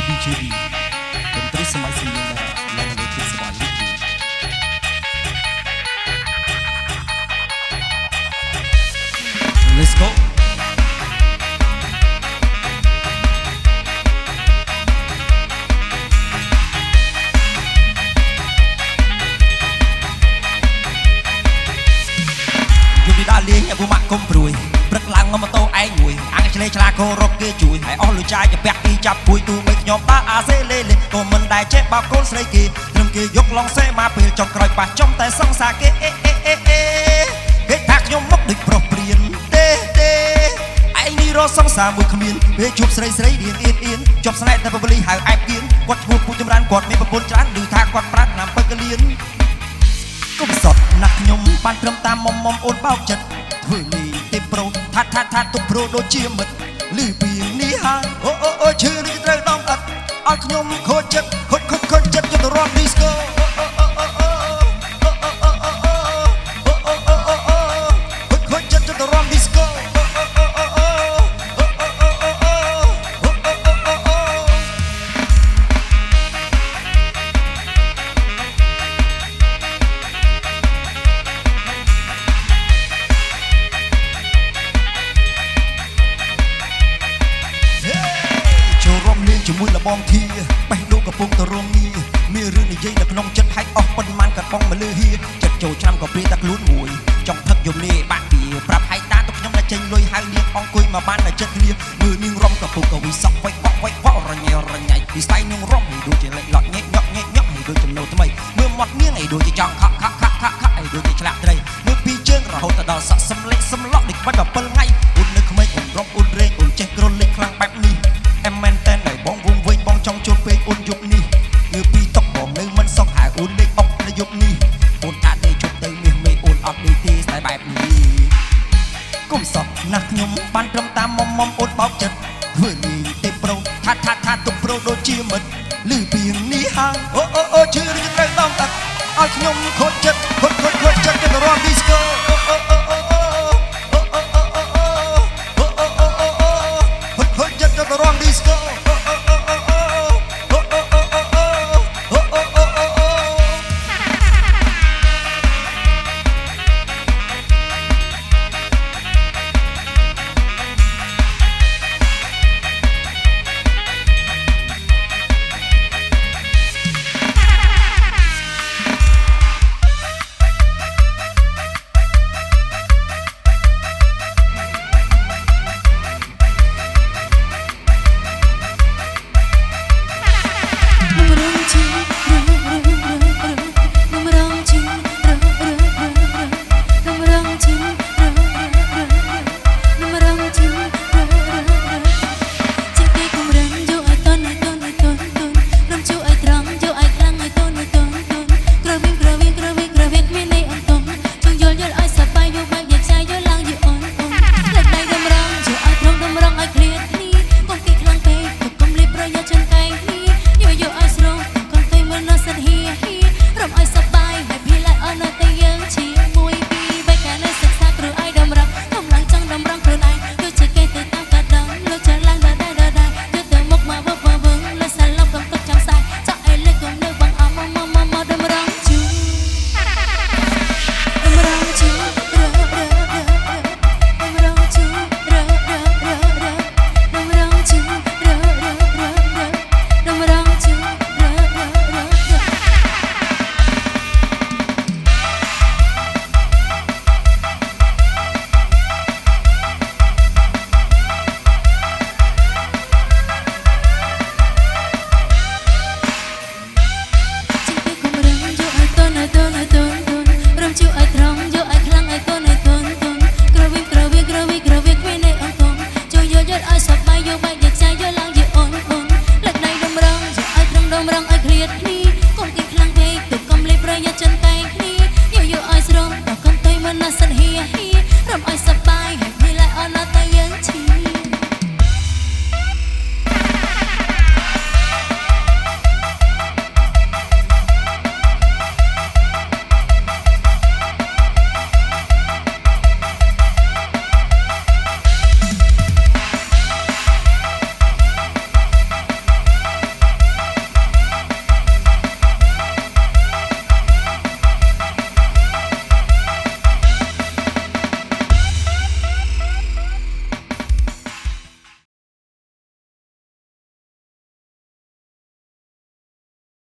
BJB តន្ត្រីសម័យសញ្ញានៅលើទីសបាយនេះ Let's go ដើរលេងឲ្យពូម៉ាក់កុំព្រួយព្រឹកឡើងងំម៉ូតូឯងមួយអាំងឆ្លេឆ្លាគោរកគេជួយឲ្យអស់លុយចាយទៅពាក់ទីចាប់ពួយទូបីខ្ញុំដើរអាសេលេលេក៏មិនដែលចេះបោកកូនស្រីគេត្រឹមគេយកឡងសេមកពេលចុងក្រោយប៉ះចំតែសង្សារគេគេថាខ្ញុំមកដូចប្រុសព្រានទេឯងនេះរកសង្សារមួយគ្មានពេលជួបស្រីរៀងអៀនជាប់ស្នេហ៍តែបបលីហៅអែបគៀនគាត់ឈ្មោះពូចម្រើនគាត់មានប្រពន្ធច្រើនឮថាគាត់ប្រាថ្នាពើកលៀនកុំសត់ណាស់ខ្ញុំបានត្រឹមតាមមុំអូនបោកចិត្តធ្វើនេះទេប្រូថាទុកប្រូដូចជាមិត្តឮពីនេះហើយអូឈឺនេះត្រូវដំអត់ឲ្យខ្ញុំខូចចិត្តខូចចិត្តយកទៅរត់ឌីស្កូខូចចិត្តយកទៅរត់ឌីស្កូជាមួយលបងធាបេះដូងកំពុងទៅរងងារមានរឿងនិយាយនៅក្នុងចិត្តហែកអស់ប៉ុន្មានកាត់បងមកលើហៀចិត្តចូលឆ្នាំក៏ព្រាតែខ្លួនមួយចង់ថឹកយំនេះបាក់ពីប្រាប់ហែកតាទុកខ្ញុំតែចេញលុយហៅនាងអង្គុយមកបានតែចិត្តគ្នាមើលនាងរំកំពុងក៏វិសក់វ៉ៃរញ៉ៃពីស្អែកនាងរំឲ្យដូចជាលេចលត់ញ៉ែកឲ្យដូចចំណូលថ្មីមើលមាត់នាងឲ្យដូចជាចង់ខក់ឲ្យដូចជាឆ្លាក់ត្រីមើលពីជើងរហូតទៅដល់សក់សំឡេកសំឡក់ដូចបាច់7ថ្ងៃអូននៅក្មេងអូនរំអូនរែងអូនចេះក្រលេចខ្លាំងបែបនេះem men tên này bóng vùng vinh bóng trong chốt phê ôn dục ni người pi tóc bóng nơi mân sóc hải ôn đây ốc là dục ni ôn ta tê chốt tây mê ôn ọc đi tê sai bài ni cũng sọt nạc nhung ban trâm ta mong ôn bóc chật vừa ni tê pro tha tục pro đôi chia mật lư biển ni hang ô chưa đi tới đông tật ọc nhung khốt chật cho nó